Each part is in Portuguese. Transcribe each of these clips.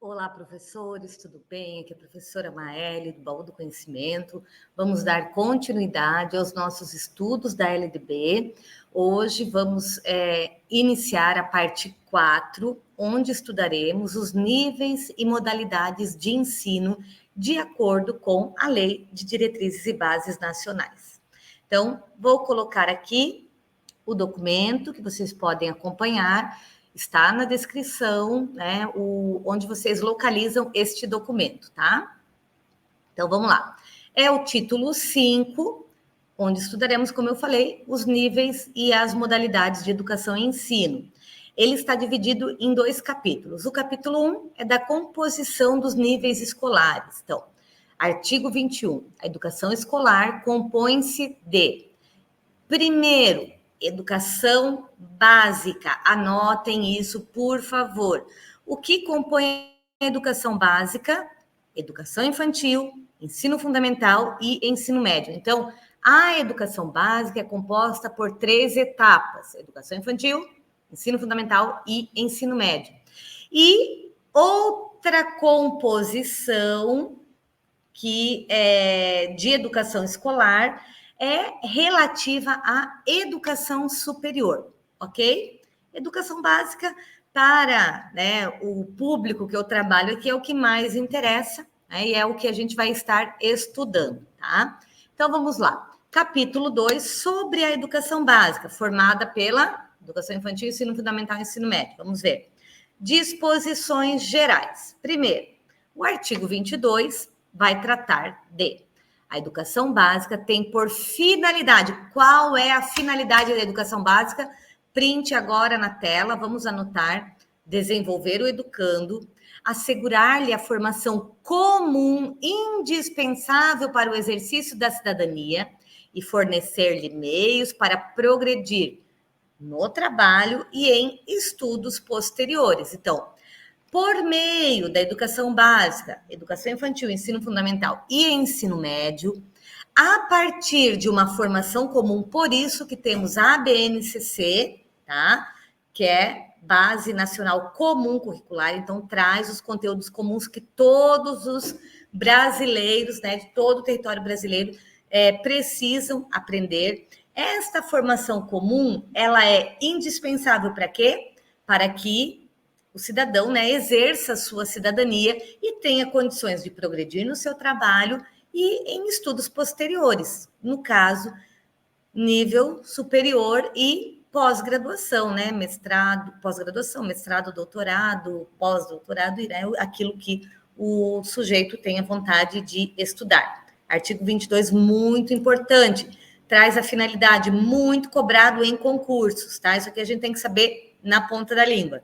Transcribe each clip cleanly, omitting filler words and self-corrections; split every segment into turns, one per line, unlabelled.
Olá, professores, tudo bem? Aqui é a professora Maeli, do Baú do Conhecimento. Vamos dar continuidade aos nossos estudos da LDB. Hoje vamos iniciar a parte 4, onde estudaremos os níveis e modalidades de ensino de acordo com a Lei de Diretrizes e Bases Nacionais. Então, vou colocar aqui o documento que vocês podem acompanhar. Está na descrição, né, onde vocês localizam este documento, tá? Então, vamos lá. É o título 5, onde estudaremos, como eu falei, os níveis e as modalidades de educação e ensino. Ele está dividido em 2 capítulos. O capítulo 1 é da composição dos níveis escolares. Então, artigo 21. A educação escolar compõe-se de, primeiro, educação básica. Anotem isso, por favor. O que compõe a educação básica? Educação infantil, ensino fundamental e ensino médio. Então, a educação básica é composta por 3 etapas: educação infantil, ensino fundamental e ensino médio. E outra composição que é de educação escolar é relativa à educação superior, ok? Educação básica para, né, o público que eu trabalho aqui é o que mais interessa, né, e é o que a gente vai estar estudando, tá? Então, vamos lá. Capítulo 2, sobre a educação básica, formada pela educação infantil, ensino fundamental e ensino médio. Vamos ver. Disposições gerais. Primeiro, o artigo 22 vai tratar de: a educação básica tem por finalidade. Qual é a finalidade da educação básica? Print agora na tela, vamos anotar. Desenvolver o educando, assegurar-lhe a formação comum indispensável para o exercício da cidadania e fornecer-lhe meios para progredir no trabalho e em estudos posteriores. Então, por meio da educação básica, educação infantil, ensino fundamental e ensino médio, a partir de uma formação comum, por isso que temos a BNCC, tá? Que é Base Nacional Comum Curricular, então traz os conteúdos comuns que todos os brasileiros, né, de todo o território brasileiro, precisam aprender. Esta formação comum, ela é indispensável para quê? Para que o cidadão, né, exerça a sua cidadania e tenha condições de progredir no seu trabalho e em estudos posteriores, no caso, nível superior e pós-graduação, né, mestrado, pós-graduação, mestrado, doutorado, pós-doutorado, e, né, aquilo que o sujeito tenha vontade de estudar. Artigo 22, muito importante, traz a finalidade, muito cobrado em concursos, tá? Isso aqui a gente tem que saber na ponta da língua.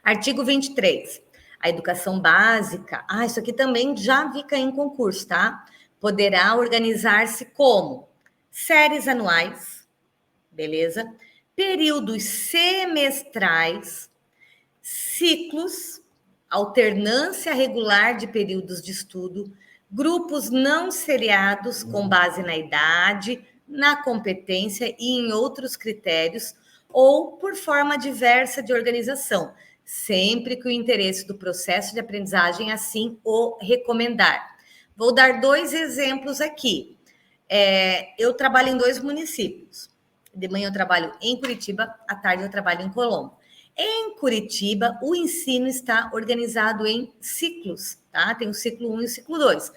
Artigo 23. A educação básica, isso aqui também já vi cair em concurso, tá? Poderá organizar-se como séries anuais, beleza? Períodos semestrais, ciclos, alternância regular de períodos de estudo, grupos não seriados com base na idade, na competência e em outros critérios, ou por forma diversa de organização, sempre que o interesse do processo de aprendizagem assim o recomendar. Vou dar 2 exemplos aqui. Eu trabalho em 2 municípios. De manhã eu trabalho em Curitiba, à tarde eu trabalho em Colombo. Em Curitiba, o ensino está organizado em ciclos, tá? Tem o ciclo 1 e o ciclo 2,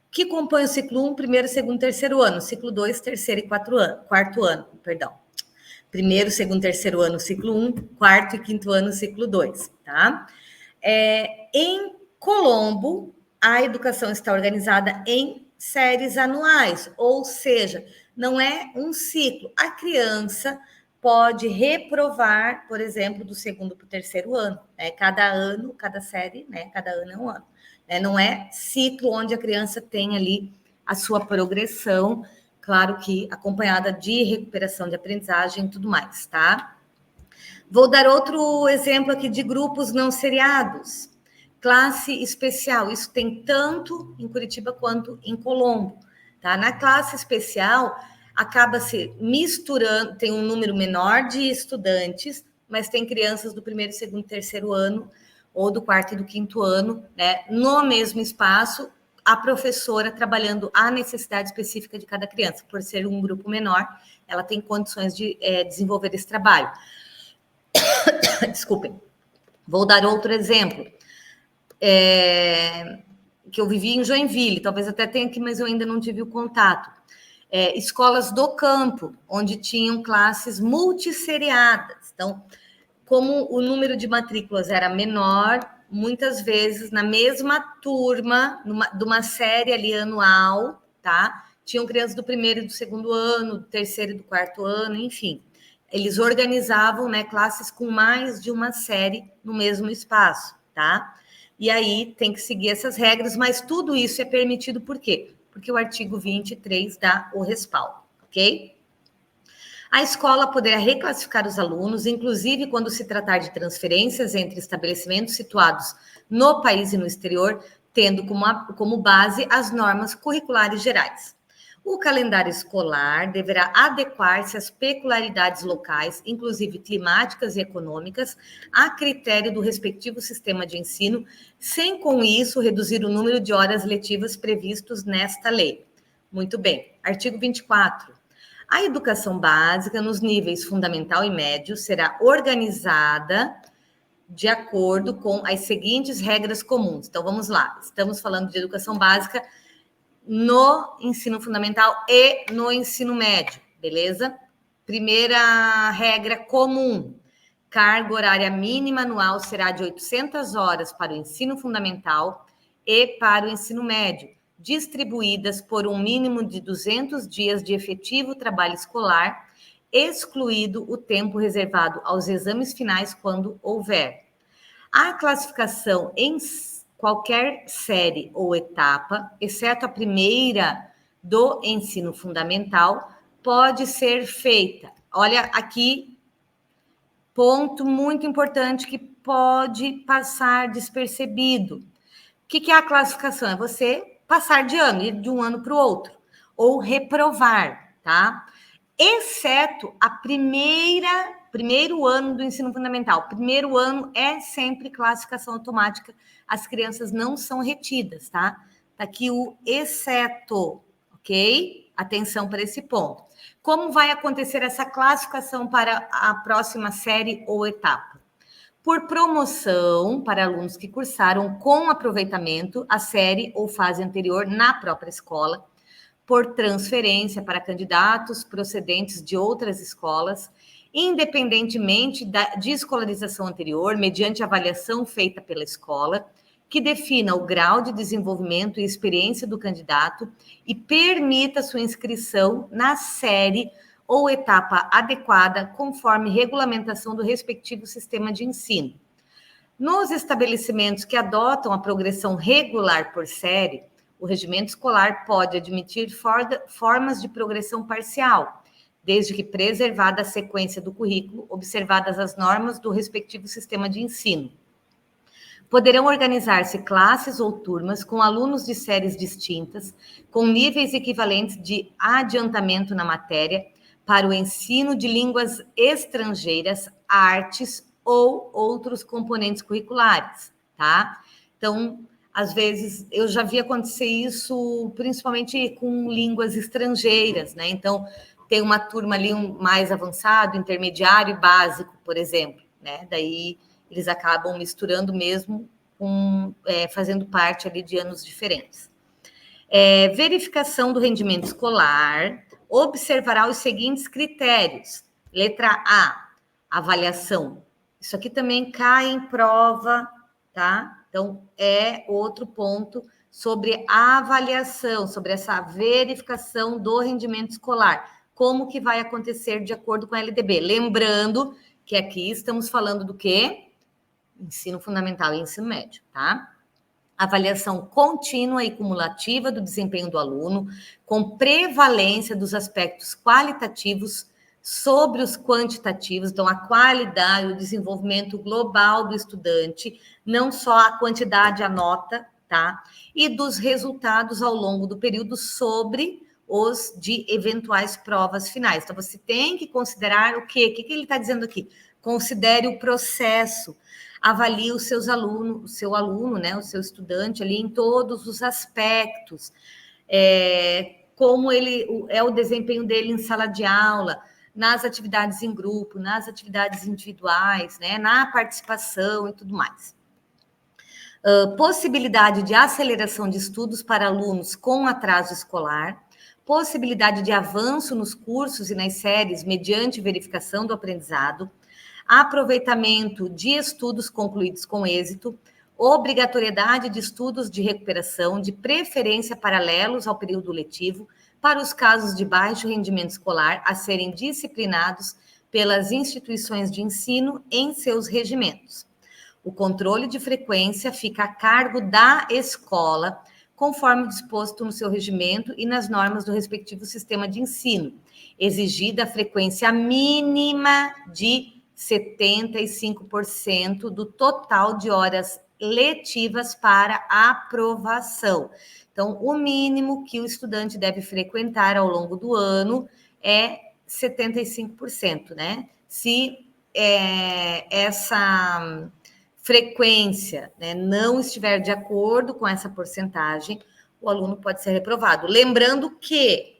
que compõe o ciclo 1, primeiro, segundo, terceiro ano, ciclo 2, terceiro e quarto ano, perdão. Primeiro, segundo, terceiro ano, ciclo 1, quarto e quinto ano, ciclo 2, tá? Em Colombo, a educação está organizada em séries anuais, ou seja, não é um ciclo. A criança pode reprovar, por exemplo, do segundo para o terceiro ano, né? Cada ano, cada série, né? Cada ano é um ano. Né? Não é ciclo onde a criança tem ali a sua progressão, claro que acompanhada de recuperação de aprendizagem e tudo mais, tá? Vou dar outro exemplo aqui de grupos não seriados. Classe especial, isso tem tanto em Curitiba quanto em Colombo, tá? Na classe especial, acaba se misturando, tem um número menor de estudantes, mas tem crianças do primeiro, segundo, terceiro ano, ou do quarto e do quinto ano, né, no mesmo espaço, a professora trabalhando a necessidade específica de cada criança. Por ser um grupo menor, ela tem condições de desenvolver esse trabalho. Desculpem. Vou dar outro exemplo. Que eu vivi em Joinville, talvez até tenha aqui, mas eu ainda não tive o contato. Escolas do campo, onde tinham classes multisseriadas. Então, como o número de matrículas era menor, muitas vezes na mesma turma, de uma série ali anual, tá? Tinham crianças do primeiro e do segundo ano, do terceiro e do quarto ano, enfim. Eles organizavam, né, classes com mais de uma série no mesmo espaço, tá? E aí tem que seguir essas regras, mas tudo isso é permitido por quê? Porque o artigo 23 dá o respaldo, ok? A escola poderá reclassificar os alunos, inclusive quando se tratar de transferências entre estabelecimentos situados no país e no exterior, tendo como base as normas curriculares gerais. O calendário escolar deverá adequar-se às peculiaridades locais, inclusive climáticas e econômicas, a critério do respectivo sistema de ensino, sem com isso reduzir o número de horas letivas previstos nesta lei. Muito bem. Artigo 24. A educação básica nos níveis fundamental e médio será organizada de acordo com as seguintes regras comuns. Então, vamos lá. Estamos falando de educação básica no ensino fundamental e no ensino médio, beleza? Primeira regra comum. Carga horária mínima anual será de 800 horas para o ensino fundamental e para o ensino médio, distribuídas por um mínimo de 200 dias de efetivo trabalho escolar, excluído o tempo reservado aos exames finais quando houver. A classificação em qualquer série ou etapa, exceto a primeira do ensino fundamental, pode ser feita. Olha aqui, ponto muito importante que pode passar despercebido. O que é a classificação? É você passar de ano, ir de um ano para o outro, ou reprovar, tá? Exceto a primeiro ano do ensino fundamental. Primeiro ano é sempre classificação automática, as crianças não são retidas, tá? Tá aqui o exceto, ok? Atenção para esse ponto. Como vai acontecer essa classificação para a próxima série ou etapa? Por promoção para alunos que cursaram com aproveitamento a série ou fase anterior na própria escola, por transferência para candidatos procedentes de outras escolas, independentemente de escolarização anterior, mediante avaliação feita pela escola, que defina o grau de desenvolvimento e experiência do candidato e permita sua inscrição na série ou etapa adequada, conforme regulamentação do respectivo sistema de ensino. Nos estabelecimentos que adotam a progressão regular por série, o regimento escolar pode admitir formas de progressão parcial, desde que preservada a sequência do currículo, observadas as normas do respectivo sistema de ensino. Poderão organizar-se classes ou turmas com alunos de séries distintas, com níveis equivalentes de adiantamento na matéria, para o ensino de línguas estrangeiras, artes ou outros componentes curriculares, tá? Então, às vezes, eu já vi acontecer isso, principalmente com línguas estrangeiras, né? Então, tem uma turma ali mais avançado, intermediário e básico, por exemplo, né? Daí eles acabam misturando mesmo, fazendo parte ali de anos diferentes. Verificação do rendimento escolar observará os seguintes critérios. Letra A, avaliação. Isso aqui também cai em prova, tá? Então, é outro ponto sobre a avaliação, sobre essa verificação do rendimento escolar. Como que vai acontecer de acordo com a LDB? Lembrando que aqui estamos falando do quê? Ensino fundamental e ensino médio, tá? Avaliação contínua e cumulativa do desempenho do aluno, com prevalência dos aspectos qualitativos sobre os quantitativos, então a qualidade, o desenvolvimento global do estudante, não só a quantidade, a nota, tá? E dos resultados ao longo do período sobre os de eventuais provas finais. Então, você tem que considerar o quê? O que ele está dizendo aqui? Considere o processo. avalie o seu aluno, né, o seu estudante ali em todos os aspectos, como ele é o desempenho dele em sala de aula, nas atividades em grupo, nas atividades individuais, né, na participação e tudo mais. Possibilidade de aceleração de estudos para alunos com atraso escolar, possibilidade de avanço nos cursos e nas séries mediante verificação do aprendizado, aproveitamento de estudos concluídos com êxito, obrigatoriedade de estudos de recuperação, de preferência paralelos ao período letivo, para os casos de baixo rendimento escolar a serem disciplinados pelas instituições de ensino em seus regimentos. O controle de frequência fica a cargo da escola, conforme disposto no seu regimento e nas normas do respectivo sistema de ensino, exigida a frequência mínima de 75% do total de horas letivas para aprovação. Então, o mínimo que o estudante deve frequentar ao longo do ano é 75%, né? Se essa frequência, né, não estiver de acordo com essa porcentagem, o aluno pode ser reprovado. Lembrando que,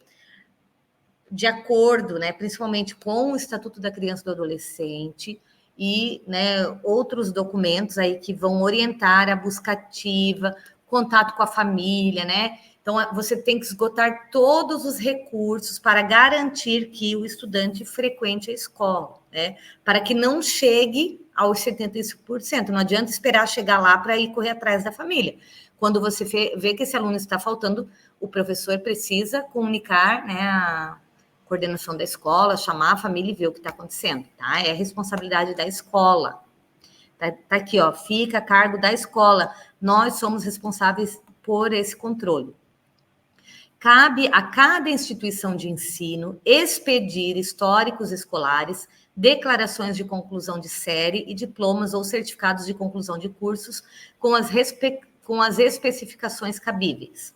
de acordo, né, principalmente com o Estatuto da Criança e do Adolescente e, né, outros documentos aí que vão orientar a busca ativa, contato com a família, né? Então, você tem que esgotar todos os recursos para garantir que o estudante frequente a escola, né? Para que não chegue aos 75%. Não adianta esperar chegar lá para ir correr atrás da família. Quando você vê que esse aluno está faltando, o professor precisa comunicar, né, a coordenação da escola, chamar a família e ver o que está acontecendo, tá? É responsabilidade da escola. Tá aqui, ó, fica a cargo da escola. Nós somos responsáveis por esse controle. Cabe a cada instituição de ensino expedir históricos escolares, declarações de conclusão de série e diplomas ou certificados de conclusão de cursos com as especificações cabíveis.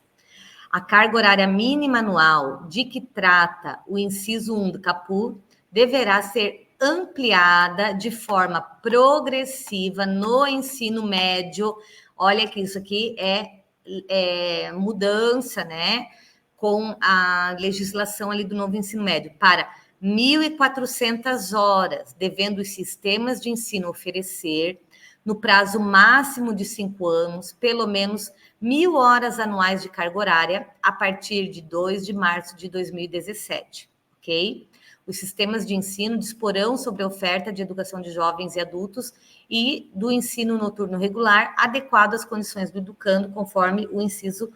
A carga horária mínima anual de que trata o inciso 1 do caput deverá ser ampliada de forma progressiva no ensino médio. Olha que isso aqui é mudança, né? Com a legislação ali do novo ensino médio, para 1.400 horas, devendo os sistemas de ensino oferecer, no prazo máximo de 5 anos, pelo menos 1.000 horas anuais de carga horária, a partir de 2 de março de 2017, ok? Os sistemas de ensino disporão sobre a oferta de educação de jovens e adultos e do ensino noturno regular, adequado às condições do educando, conforme o inciso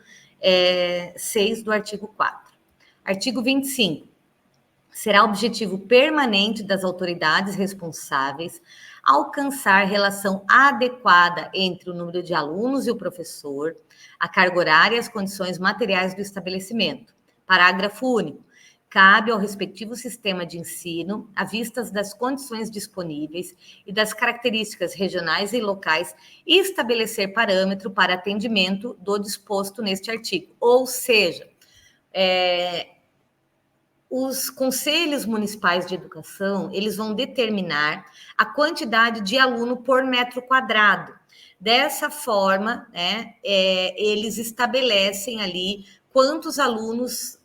6 do artigo 4. Artigo 25. Será objetivo permanente das autoridades responsáveis alcançar relação adequada entre o número de alunos e o professor, a carga horária e as condições materiais do estabelecimento. Parágrafo único. Cabe ao respectivo sistema de ensino, à vista das condições disponíveis e das características regionais e locais, estabelecer parâmetro para atendimento do disposto neste artigo. Ou seja, os conselhos municipais de educação, eles vão determinar a quantidade de aluno por metro quadrado. Dessa forma, né, eles estabelecem ali quantos alunos,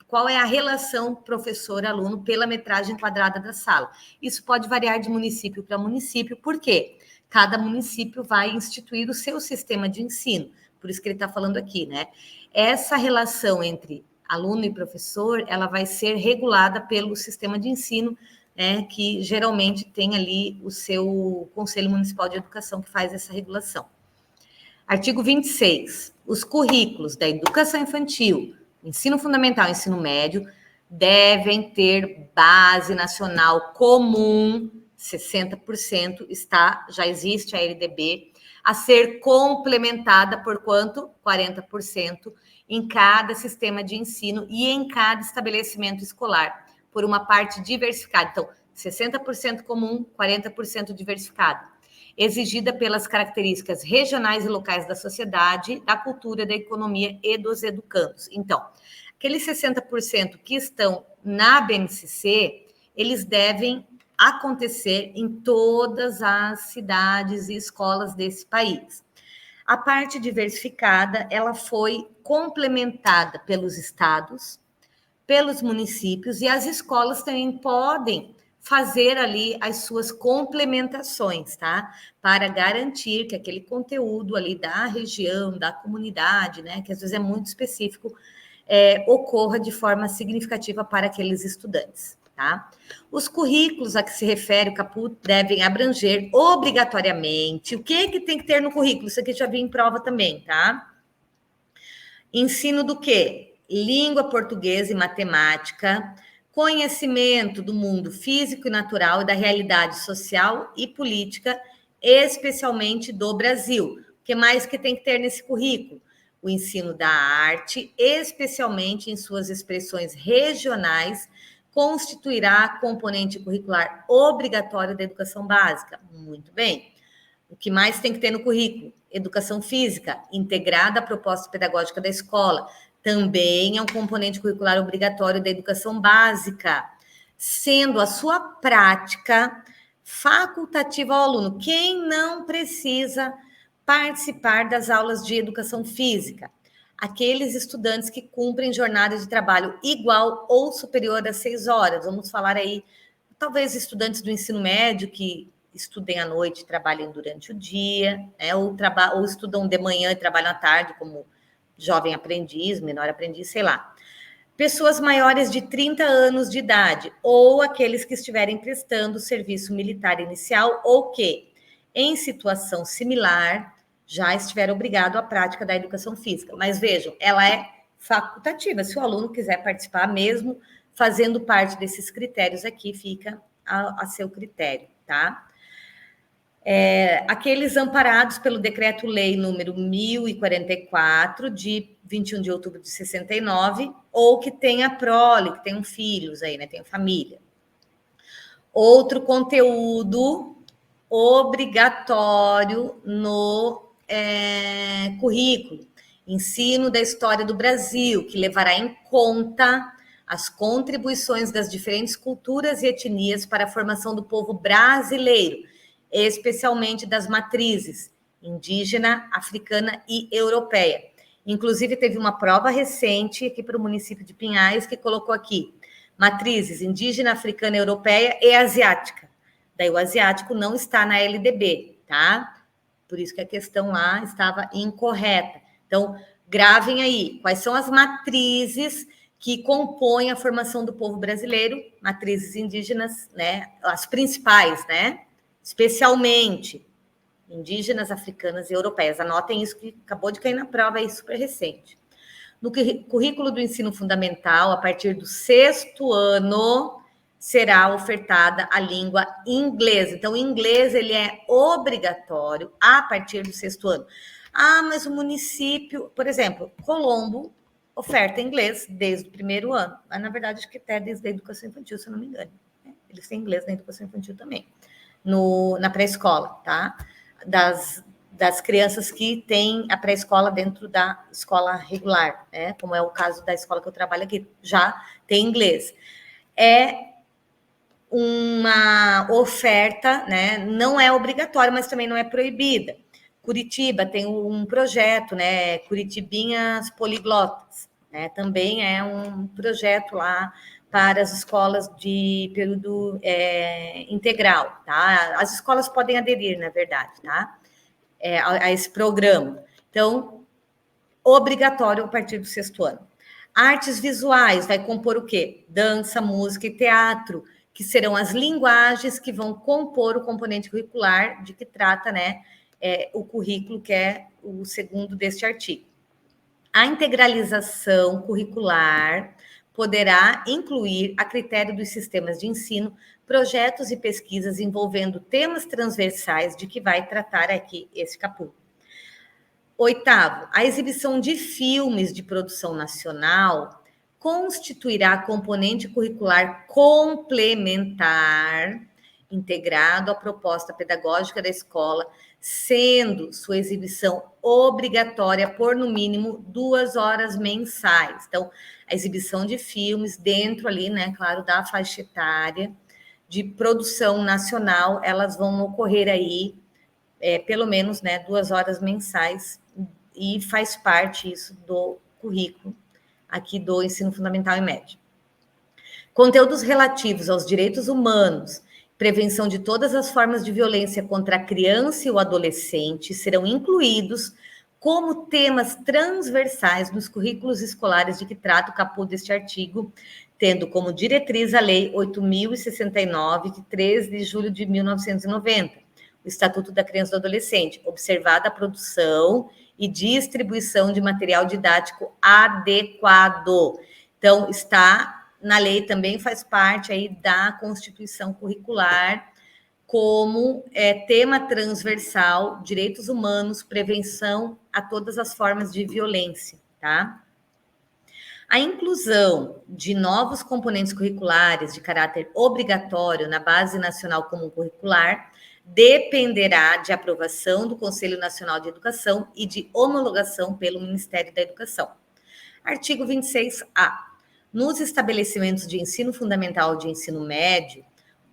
qual é a relação professor-aluno pela metragem quadrada da sala. Isso pode variar de município para município, por quê? Cada município vai instituir o seu sistema de ensino, por isso que ele está falando aqui, né? Essa relação entre aluno e professor, ela vai ser regulada pelo sistema de ensino, né, que geralmente tem ali o seu Conselho Municipal de Educação que faz essa regulação. Artigo 26. Os currículos da educação infantil, ensino fundamental e ensino médio devem ter base nacional comum, 60%, já existe a LDB, a ser complementada por quanto? 40% em cada sistema de ensino e em cada estabelecimento escolar, por uma parte diversificada. Então, 60% comum, 40% diversificado, exigida pelas características regionais e locais da sociedade, da cultura, da economia e dos educandos. Então, aqueles 60% que estão na BNCC, eles devem acontecer em todas as cidades e escolas desse país. A parte diversificada, ela foi complementada pelos estados, pelos municípios, e as escolas também podem fazer ali as suas complementações, tá? Para garantir que aquele conteúdo ali da região, da comunidade, né, que às vezes é muito específico, ocorra de forma significativa para aqueles estudantes, tá? Os currículos a que se refere o Caput devem abranger obrigatoriamente o que tem que ter no currículo. Isso aqui já vi em prova também, tá? Ensino do quê? Língua portuguesa e matemática, conhecimento do mundo físico e natural e da realidade social e política, especialmente do Brasil. O que mais que tem que ter nesse currículo? O ensino da arte, especialmente em suas expressões regionais, constituirá componente curricular obrigatório da educação básica. Muito bem. O que mais tem que ter no currículo? Educação física, integrada à proposta pedagógica da escola. Também é um componente curricular obrigatório da educação básica, sendo a sua prática facultativa ao aluno. Quem não precisa participar das aulas de educação física? Aqueles estudantes que cumprem jornada de trabalho igual ou superior a 6 horas. Vamos falar aí, talvez estudantes do ensino médio que estudem à noite e trabalhem durante o dia, né? ou estudam de manhã e trabalham à tarde, como jovem aprendiz, menor aprendiz, sei lá. Pessoas maiores de 30 anos de idade, ou aqueles que estiverem prestando serviço militar inicial, ou que, em situação similar, já estiveram obrigados à prática da educação física. Mas vejam, ela é facultativa. Se o aluno quiser participar, mesmo fazendo parte desses critérios aqui, fica a seu critério, tá? Aqueles amparados pelo Decreto-Lei número 1044, de 21 de outubro de 69, ou que tenha prole, que tenham filhos aí, né? Tenham família. Outro conteúdo obrigatório no currículo: ensino da história do Brasil, que levará em conta as contribuições das diferentes culturas e etnias para a formação do povo brasileiro, especialmente das matrizes indígena, africana e europeia. Inclusive, teve uma prova recente aqui para o município de Pinhais que colocou aqui matrizes indígena, africana, europeia e asiática. Daí o asiático não está na LDB, tá? Por isso que a questão lá estava incorreta. Então, gravem aí quais são as matrizes que compõem a formação do povo brasileiro, matrizes indígenas, né? As principais, né? Especialmente indígenas, africanas e europeias. Anotem isso que acabou de cair na prova aí, super recente. No currículo do ensino fundamental, a partir do 6º ano, será ofertada a língua inglesa. Então, o inglês ele é obrigatório a partir do 6º ano. Ah, mas o município, por exemplo, Colombo oferta inglês desde o 1º ano. Mas, na verdade, acho que até desde a educação infantil, se eu não me engano. Eles têm inglês na educação infantil também. Na pré-escola, tá? Das crianças que têm a pré-escola dentro da escola regular, né? Como é o caso da escola que eu trabalho aqui, já tem inglês. É uma oferta, né? Não é obrigatória, mas também não é proibida. Curitiba tem um projeto, né? Curitibinhas Poliglotas, né? Também é um projeto lá para as escolas de período integral, tá? As escolas podem aderir, na verdade, tá? A esse programa. Então, obrigatório a partir do 6º ano. Artes visuais vai compor o quê? Dança, música e teatro, que serão as linguagens que vão compor o componente curricular de que trata, né, o currículo, que é o 2º deste artigo. A integralização curricular poderá incluir, a critério dos sistemas de ensino, projetos e pesquisas envolvendo temas transversais de que vai tratar aqui esse capítulo. 8º, a exibição de filmes de produção nacional constituirá componente curricular complementar integrado à proposta pedagógica da escola, sendo sua exibição obrigatória por, no mínimo, 2 horas mensais. Então, a exibição de filmes dentro ali, né, claro, da faixa etária, de produção nacional, elas vão ocorrer aí, pelo menos, né, 2 horas mensais, e faz parte isso do currículo aqui do ensino fundamental e médio. Conteúdos relativos aos direitos humanos, prevenção de todas as formas de violência contra a criança e o adolescente serão incluídos como temas transversais nos currículos escolares de que trata o caput deste artigo, tendo como diretriz a Lei 8.069, de 13 de julho de 1990, o Estatuto da Criança e do Adolescente, observada a produção e distribuição de material didático adequado. Então, está na lei, também faz parte aí da Constituição Curricular, como tema transversal, direitos humanos, prevenção a todas as formas de violência, tá? A inclusão de novos componentes curriculares de caráter obrigatório na Base Nacional Comum Curricular dependerá de aprovação do Conselho Nacional de Educação e de homologação pelo Ministério da Educação. Artigo 26A. Nos estabelecimentos de ensino fundamental e de ensino médio,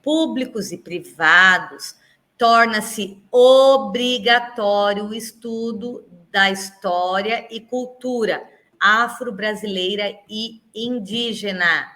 públicos e privados, torna-se obrigatório o estudo da história e cultura afro-brasileira e indígena.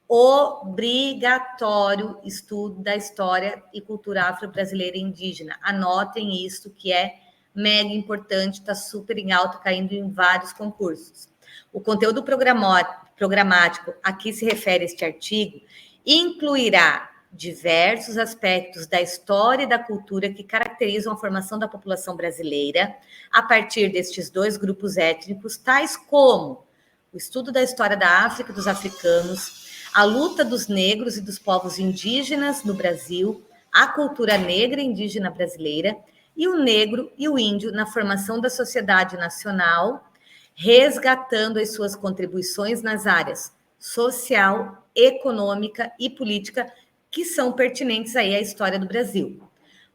Obrigatório estudo da história e cultura afro-brasileira e indígena. Anotem isso, que é mega importante, está super em alta, caindo em vários concursos. O conteúdo programático a que se refere este artigo incluirá diversos aspectos da história e da cultura que caracterizam a formação da população brasileira a partir destes 2 grupos étnicos, tais como o estudo da história da África e dos africanos, a luta dos negros e dos povos indígenas no Brasil, a cultura negra e indígena brasileira e o negro e o índio na formação da sociedade nacional, resgatando as suas contribuições nas áreas social, econômica e política que são pertinentes aí à história do Brasil.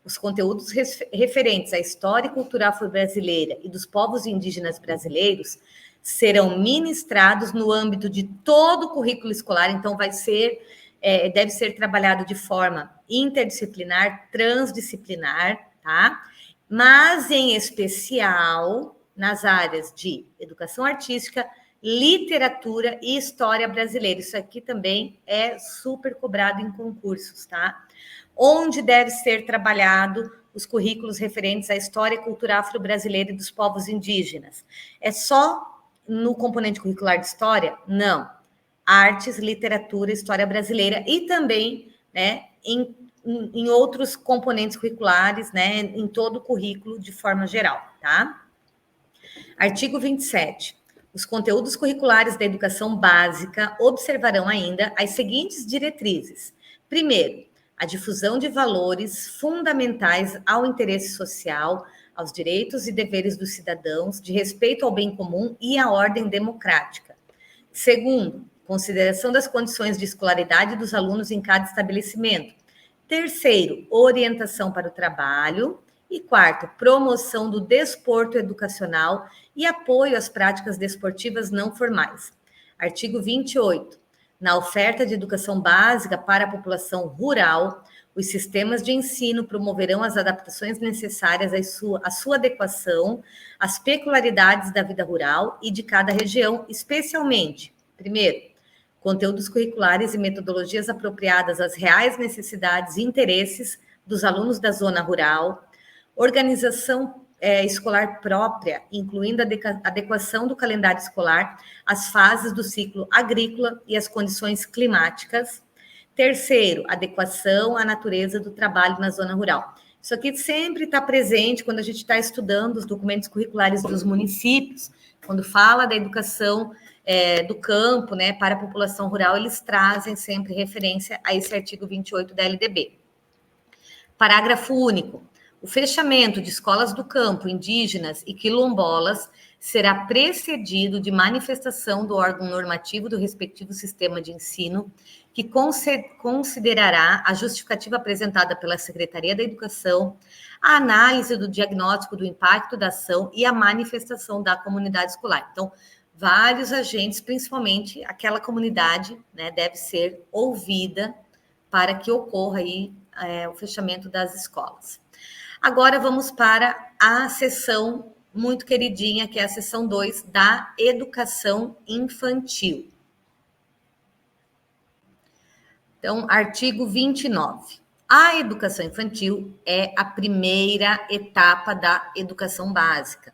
Os conteúdos referentes à história e cultura afro-brasileira e dos povos indígenas brasileiros serão ministrados no âmbito de todo o currículo escolar, então deve ser trabalhado de forma interdisciplinar, transdisciplinar, tá? Mas em especial nas áreas de educação artística, literatura e história brasileira. Isso aqui também é super cobrado em concursos, tá? Onde deve ser trabalhado os currículos referentes à história e cultura afro-brasileira e dos povos indígenas. É só no componente curricular de história? Não. Artes, literatura, história brasileira e também, né, em outros componentes curriculares, né, em todo o currículo de forma geral, tá? Artigo 27. Os conteúdos curriculares da educação básica observarão ainda as seguintes diretrizes. Primeiro, a difusão de valores fundamentais ao interesse social, aos direitos e deveres dos cidadãos, de respeito ao bem comum e à ordem democrática. Segundo, consideração das condições de escolaridade dos alunos em cada estabelecimento. Terceiro, orientação para o trabalho. E quarto, promoção do desporto educacional e apoio às práticas desportivas não formais. Artigo 28. Na oferta de educação básica para a população rural, os sistemas de ensino promoverão as adaptações necessárias à sua adequação às peculiaridades da vida rural e de cada região, especialmente, primeiro, conteúdos curriculares e metodologias apropriadas às reais necessidades e interesses dos alunos da zona rural, organização escolar própria, incluindo a adequação do calendário escolar às fases do ciclo agrícola e às condições climáticas. Terceiro, adequação à natureza do trabalho na zona rural. Isso aqui sempre está presente quando a gente está estudando os documentos curriculares dos municípios, quando fala da educação do campo, né, para a população rural, eles trazem sempre referência a esse artigo 28 da LDB. Parágrafo único. O fechamento de escolas do campo indígenas e quilombolas será precedido de manifestação do órgão normativo do respectivo sistema de ensino, que considerará a justificativa apresentada pela Secretaria da Educação, a análise do diagnóstico do impacto da ação e a manifestação da comunidade escolar. Então, vários agentes, principalmente aquela comunidade, né, deve ser ouvida para que ocorra aí o fechamento das escolas. Agora vamos para a seção muito queridinha, que é a seção 2 da educação infantil. Então, artigo 29. A educação infantil é a primeira etapa da educação básica.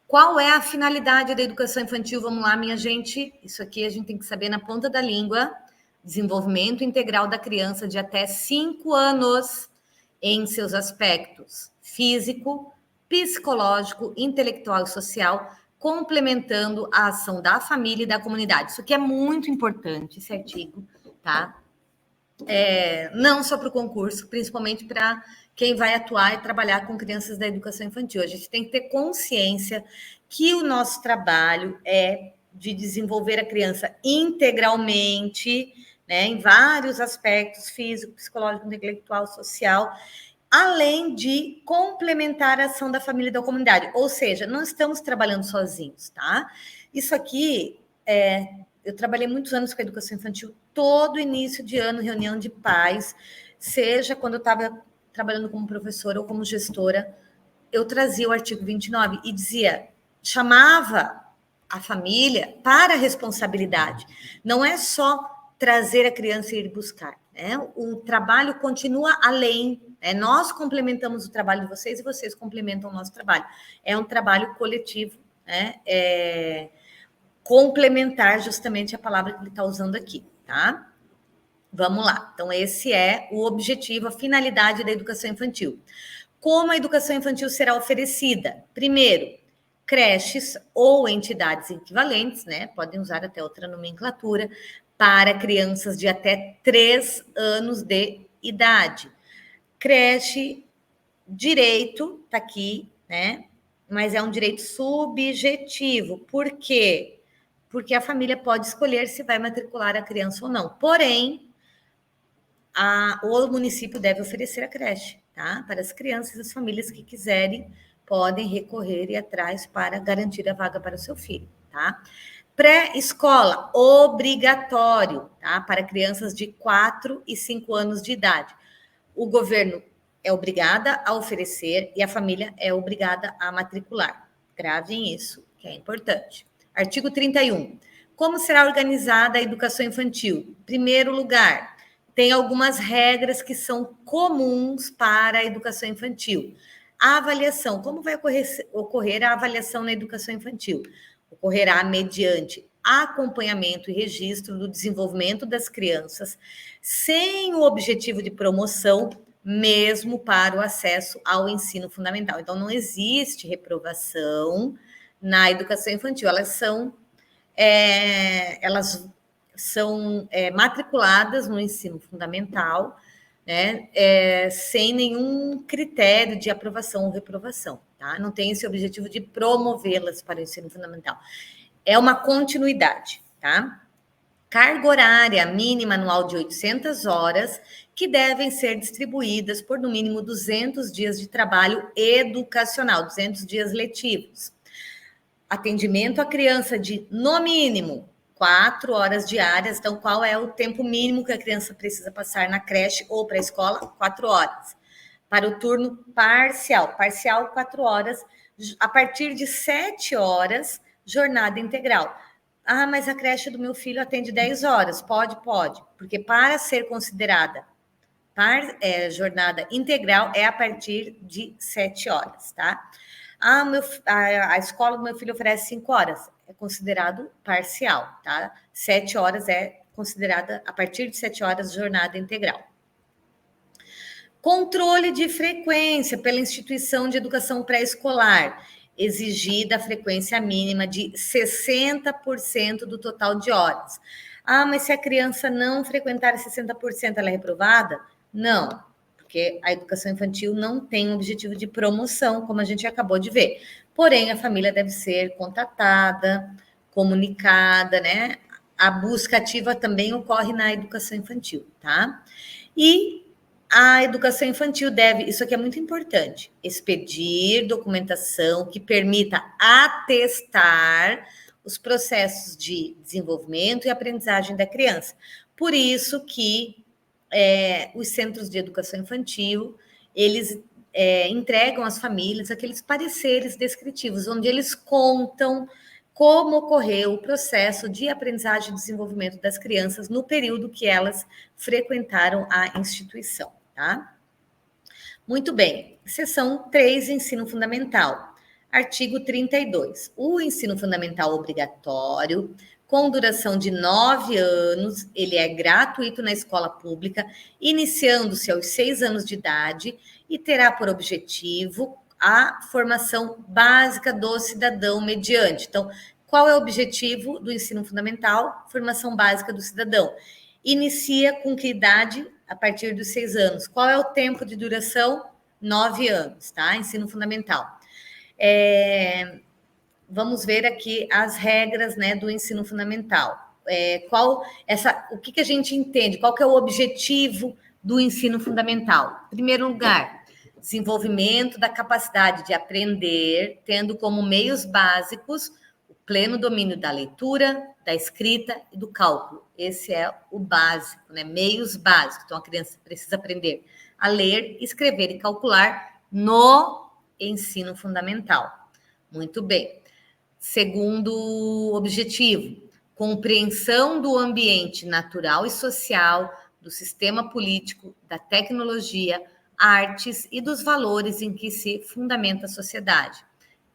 Qual é a finalidade da educação infantil? Vamos lá, minha gente. Isso aqui a gente tem que saber na ponta da língua. Desenvolvimento integral da criança de até 5 anos em seus aspectos físico, psicológico, intelectual e social, complementando a ação da família e da comunidade. Isso aqui é muito importante, esse artigo, tá? Não só para o concurso, principalmente para quem vai atuar e trabalhar com crianças da educação infantil. A gente tem que ter consciência que o nosso trabalho é de desenvolver a criança integralmente, né, em vários aspectos, físico, psicológico, intelectual, social, além de complementar a ação da família e da comunidade. Ou seja, não estamos trabalhando sozinhos, tá? Isso aqui eu trabalhei muitos anos com a educação infantil, todo início de ano, reunião de pais, seja quando eu estava trabalhando como professora ou como gestora, eu trazia o artigo 29 e dizia, chamava a família para a responsabilidade. Não é só trazer a criança e ir buscar, né? O trabalho continua além, né? Nós complementamos o trabalho de vocês e vocês complementam o nosso trabalho. É um trabalho coletivo, né? Complementar, justamente a palavra que ele está usando aqui, tá? Vamos lá. Então, esse é o objetivo, a finalidade da educação infantil. Como a educação infantil será oferecida? Primeiro, creches ou entidades equivalentes, né? Podem usar até outra nomenclatura, para crianças de até 3 anos de idade. Creche, direito, tá aqui, né? Mas é um direito subjetivo. Por quê? Porque a família pode escolher se vai matricular a criança ou não. Porém, o município deve oferecer a creche, tá? Para as crianças e as famílias que quiserem, podem recorrer e ir atrás para garantir a vaga para o seu filho, tá? Pré-escola, obrigatório, tá? Para crianças de 4 e 5 anos de idade. O governo é obrigada a oferecer e a família é obrigada a matricular. Gravem isso, que é importante. Artigo 31. Como será organizada a educação infantil? Em primeiro lugar, tem algumas regras que são comuns para a educação infantil. A avaliação. Como vai ocorrer a avaliação na educação infantil? Ocorrerá mediante acompanhamento e registro do desenvolvimento das crianças, sem o objetivo de promoção, mesmo para o acesso ao ensino fundamental. Então, não existe reprovação na educação infantil. Elas são matriculadas no ensino fundamental, né, sem nenhum critério de aprovação ou reprovação, tá? Não tem esse objetivo de promovê-las para o ensino fundamental. É uma continuidade, tá? Carga horária mínima anual de 800 horas, que devem ser distribuídas por no mínimo 200 dias de trabalho educacional, 200 dias letivos. Atendimento à criança de, no mínimo, 4 horas diárias. Então, qual é o tempo mínimo que a criança precisa passar na creche ou para a escola? 4 horas. Para o turno parcial, 4 horas. A partir de 7 horas, jornada integral. Ah, mas a creche do meu filho atende 10 horas. Pode. Porque para ser considerada jornada integral é a partir de 7 horas, tá? A escola do meu filho oferece 5 horas. É considerado parcial, tá? 7 horas é considerada, a partir de 7 horas, jornada integral. Controle de frequência pela instituição de educação pré-escolar. Exigida a frequência mínima de 60% do total de horas. Ah, mas se a criança não frequentar 60%, ela é reprovada? Não, porque a educação infantil não tem um objetivo de promoção, como a gente acabou de ver. Porém, a família deve ser contatada, comunicada, né? A busca ativa também ocorre na educação infantil, tá? E a educação infantil deve, isso aqui é muito importante, expedir documentação que permita atestar os processos de desenvolvimento e aprendizagem da criança. Por isso que os centros de educação infantil, eles entregam às famílias aqueles pareceres descritivos, onde eles contam como ocorreu o processo de aprendizagem e desenvolvimento das crianças no período que elas frequentaram a instituição, tá? Muito bem. Seção 3, ensino fundamental. Artigo 32. O ensino fundamental obrigatório, com duração de 9 anos, ele é gratuito na escola pública, iniciando-se aos 6 anos de idade e terá por objetivo a formação básica do cidadão mediante. Então, qual é o objetivo do ensino fundamental? Formação básica do cidadão. Inicia com que idade? A partir dos 6 anos. Qual é o tempo de duração? 9 anos, tá? Ensino fundamental. Vamos ver aqui as regras, né, do ensino fundamental. O que a gente entende? Qual que é o objetivo do ensino fundamental? Em primeiro lugar, desenvolvimento da capacidade de aprender, tendo como meios básicos o pleno domínio da leitura, da escrita e do cálculo. Esse é o básico, né? Meios básicos. Então, a criança precisa aprender a ler, escrever e calcular no ensino fundamental. Muito bem. Segundo objetivo, compreensão do ambiente natural e social, do sistema político, da tecnologia, artes e dos valores em que se fundamenta a sociedade.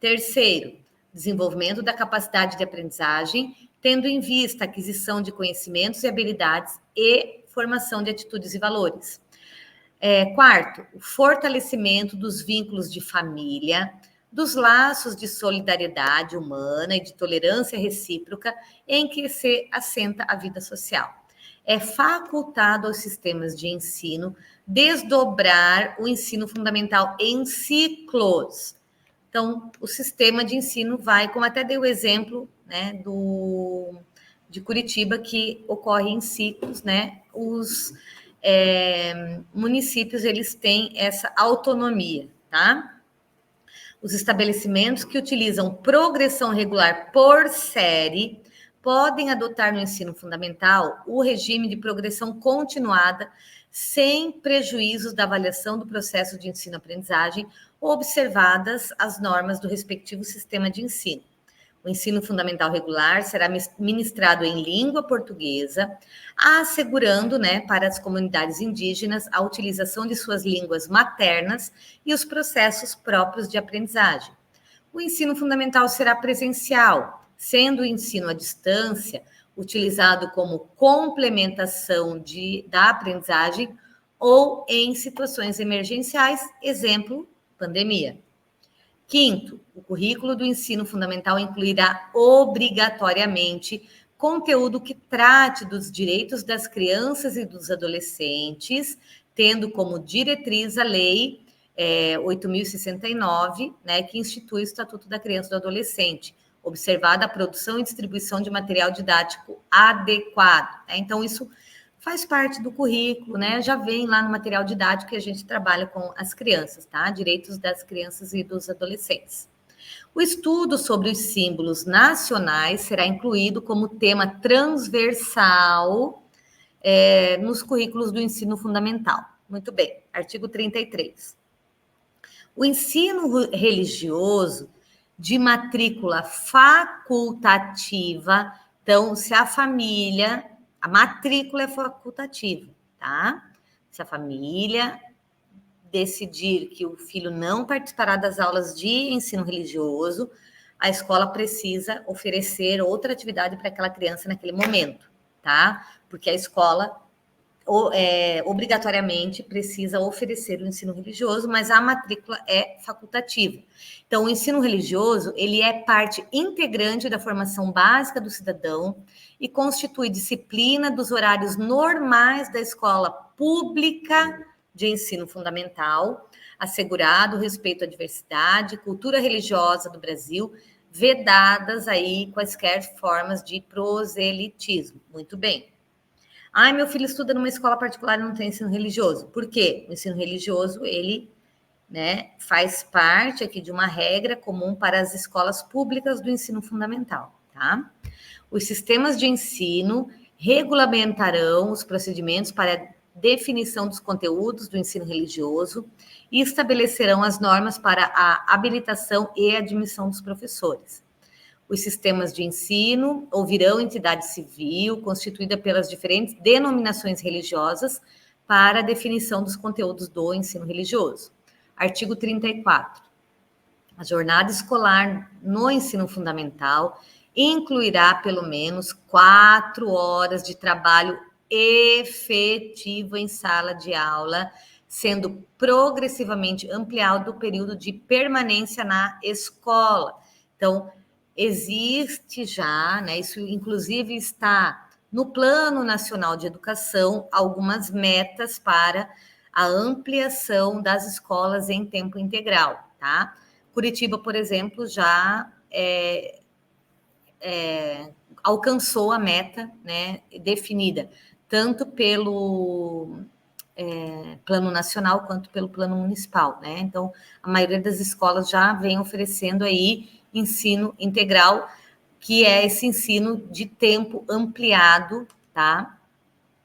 Terceiro, desenvolvimento da capacidade de aprendizagem, tendo em vista a aquisição de conhecimentos e habilidades e formação de atitudes e valores. Quarto, o fortalecimento dos vínculos de família, dos laços de solidariedade humana e de tolerância recíproca em que se assenta a vida social. É facultado aos sistemas de ensino desdobrar o ensino fundamental em ciclos. Então, o sistema de ensino vai, como até dei o exemplo, né, de Curitiba, que ocorre em ciclos, né? Os municípios, eles têm essa autonomia, tá? Os estabelecimentos que utilizam progressão regular por série podem adotar no ensino fundamental o regime de progressão continuada, sem prejuízos da avaliação do processo de ensino-aprendizagem, observadas as normas do respectivo sistema de ensino. O ensino fundamental regular será ministrado em língua portuguesa, assegurando, né, para as comunidades indígenas a utilização de suas línguas maternas e os processos próprios de aprendizagem. O ensino fundamental será presencial, sendo o ensino à distância utilizado como complementação da aprendizagem ou em situações emergenciais, exemplo, pandemia. Quinto, o currículo do ensino fundamental incluirá obrigatoriamente conteúdo que trate dos direitos das crianças e dos adolescentes, tendo como diretriz a Lei 8.069, né, que institui o Estatuto da Criança e do Adolescente, observada a produção e distribuição de material didático adequado. Né? Então, isso faz parte do currículo, né? Já vem lá no material didático que a gente trabalha com as crianças, tá? Direitos das crianças e dos adolescentes. O estudo sobre os símbolos nacionais será incluído como tema transversal nos currículos do ensino fundamental. Muito bem, artigo 33. O ensino religioso de matrícula facultativa, então, se a família... A matrícula é facultativa, tá? Se a família decidir que o filho não participará das aulas de ensino religioso, a escola precisa oferecer outra atividade para aquela criança naquele momento, tá? Porque a escola obrigatoriamente precisa oferecer o ensino religioso, mas a matrícula é facultativa. Então, o ensino religioso, ele é parte integrante da formação básica do cidadão e constitui disciplina dos horários normais da escola pública de ensino fundamental, assegurado o respeito à diversidade, cultura religiosa do Brasil, vedadas aí quaisquer formas de proselitismo. Muito bem. Ai, meu filho estuda numa escola particular e não tem ensino religioso. Por quê? O ensino religioso, ele, né, faz parte aqui de uma regra comum para as escolas públicas do ensino fundamental, tá? Os sistemas de ensino regulamentarão os procedimentos para definição dos conteúdos do ensino religioso e estabelecerão as normas para a habilitação e admissão dos professores. Os sistemas de ensino ouvirão entidade civil constituída pelas diferentes denominações religiosas para a definição dos conteúdos do ensino religioso. Artigo 34. A jornada escolar no ensino fundamental incluirá pelo menos 4 horas de trabalho efetivo em sala de aula, sendo progressivamente ampliado o período de permanência na escola. Então, existe já, né, isso inclusive está no Plano Nacional de Educação, algumas metas para a ampliação das escolas em tempo integral, tá? Curitiba, por exemplo, já alcançou a meta, né, definida, tanto pelo plano nacional quanto pelo plano municipal, né? Então, a maioria das escolas já vem oferecendo aí ensino integral, que é esse ensino de tempo ampliado, tá?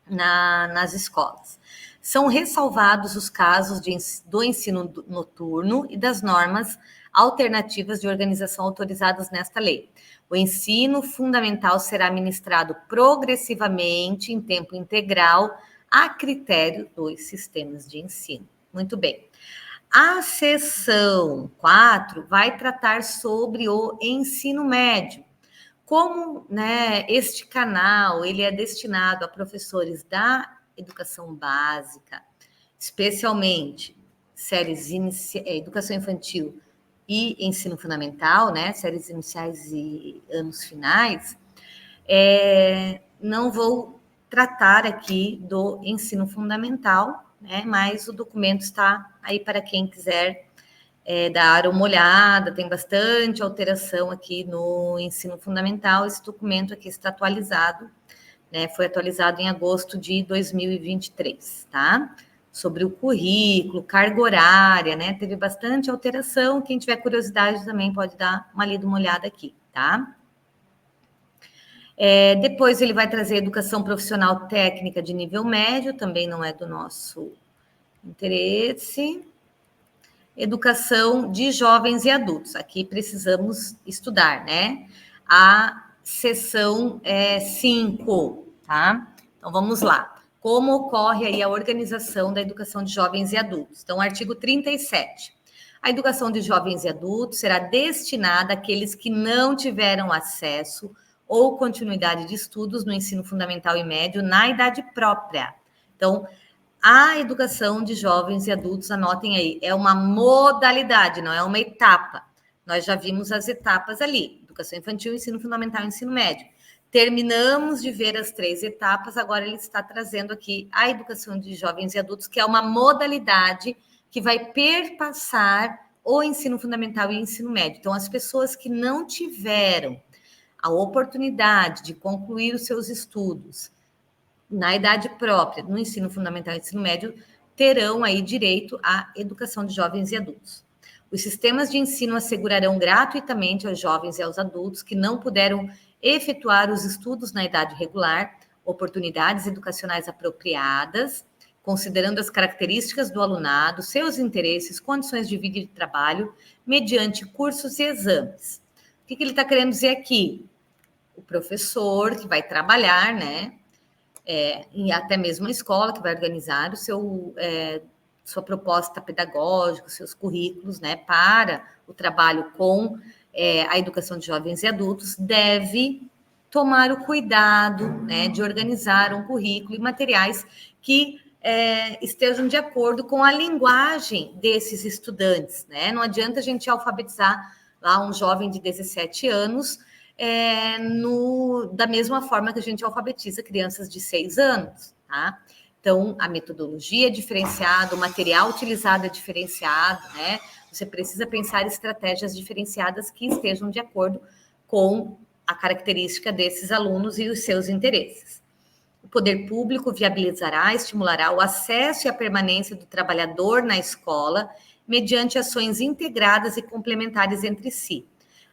Nas escolas. São ressalvados os casos do ensino noturno e das normas alternativas de organização autorizadas nesta lei. O ensino fundamental será ministrado progressivamente em tempo integral a critério dos sistemas de ensino. Muito bem. A seção 4 vai tratar sobre o ensino médio. Como, né, este canal ele é destinado a professores da educação básica, especialmente séries educação infantil e ensino fundamental, né, séries iniciais e anos finais, não vou tratar aqui do ensino fundamental, né, mas o documento está aí para quem quiser dar uma olhada, tem bastante alteração aqui no ensino fundamental. Esse documento aqui está atualizado, né? Foi atualizado em agosto de 2023, tá? Sobre o currículo, carga horária, né? Teve bastante alteração. Quem tiver curiosidade também pode dar uma lida, uma olhada aqui, tá? Depois ele vai trazer educação profissional técnica de nível médio, também não é do nosso interesse. Educação de jovens e adultos. Aqui precisamos estudar, né? A seção 5, tá? Então, vamos lá. Como ocorre aí a organização da educação de jovens e adultos? Então, artigo 37. A educação de jovens e adultos será destinada àqueles que não tiveram acesso ou continuidade de estudos no ensino fundamental e médio na idade própria. Então, a educação de jovens e adultos, anotem aí, é uma modalidade, não é uma etapa. Nós já vimos as etapas ali: educação infantil, ensino fundamental e ensino médio. Terminamos de ver as 3 etapas, agora ele está trazendo aqui a educação de jovens e adultos, que é uma modalidade que vai perpassar o ensino fundamental e o ensino médio. Então, as pessoas que não tiveram a oportunidade de concluir os seus estudos na idade própria, no ensino fundamental e ensino médio, terão aí direito à educação de jovens e adultos. Os sistemas de ensino assegurarão gratuitamente aos jovens e aos adultos que não puderam efetuar os estudos na idade regular, oportunidades educacionais apropriadas, considerando as características do alunado, seus interesses, condições de vida e de trabalho, mediante cursos e exames. O que ele está querendo dizer aqui? O professor que vai trabalhar, né? E até mesmo a escola que vai organizar sua proposta pedagógica, seus currículos, né, para o trabalho com a educação de jovens e adultos, deve tomar o cuidado, né, de organizar um currículo e materiais que estejam de acordo com a linguagem desses estudantes, né? Não adianta a gente alfabetizar lá um jovem de 17 anos da mesma forma que a gente alfabetiza crianças de 6 anos, tá? Então, a metodologia é diferenciada, o material utilizado é diferenciado, né? Você precisa pensar estratégias diferenciadas que estejam de acordo com a característica desses alunos e os seus interesses. O poder público viabilizará, estimulará o acesso e a permanência do trabalhador na escola mediante ações integradas e complementares entre si.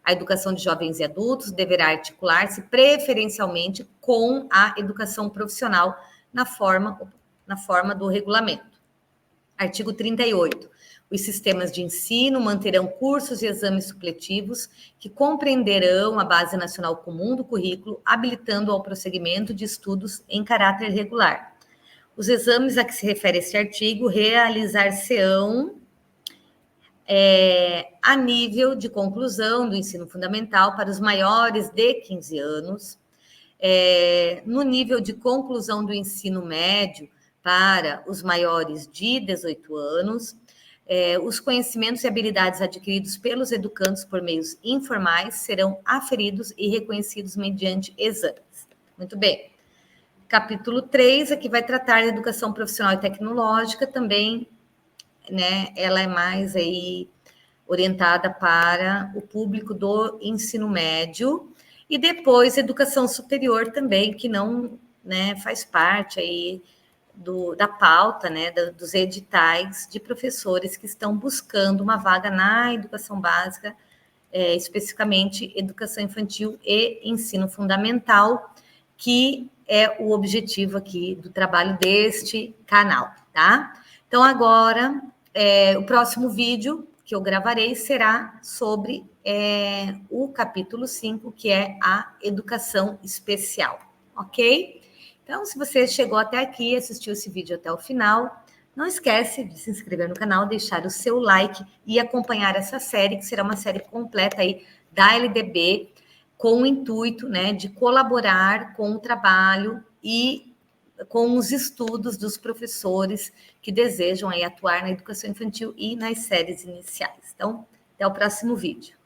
A educação de jovens e adultos deverá articular-se preferencialmente com a educação profissional na forma na forma do regulamento. Artigo 38. Os sistemas de ensino manterão cursos e exames supletivos que compreenderão a Base Nacional Comum do Currículo, habilitando ao prosseguimento de estudos em caráter regular. Os exames a que se refere este artigo realizar-se-ão a nível de conclusão do ensino fundamental para os maiores de 15 anos, no nível de conclusão do ensino médio para os maiores de 18 anos, os conhecimentos e habilidades adquiridos pelos educandos por meios informais serão aferidos e reconhecidos mediante exames. Muito bem. Capítulo 3, aqui vai tratar de educação profissional e tecnológica, também, né, ela é mais aí orientada para o público do ensino médio, e depois educação superior também, que não, né, faz parte aí da pauta, né, dos editais de professores que estão buscando uma vaga na educação básica, especificamente educação infantil e ensino fundamental, que é o objetivo aqui do trabalho deste canal, tá? Então, agora, o próximo vídeo que eu gravarei será sobre o capítulo 5, que é a educação especial, ok? Então, se você chegou até aqui e assistiu esse vídeo até o final, não esquece de se inscrever no canal, deixar o seu like e acompanhar essa série, que será uma série completa aí da LDB, com o intuito, né, de colaborar com o trabalho e com os estudos dos professores que desejam aí atuar na educação infantil e nas séries iniciais. Então, até o próximo vídeo.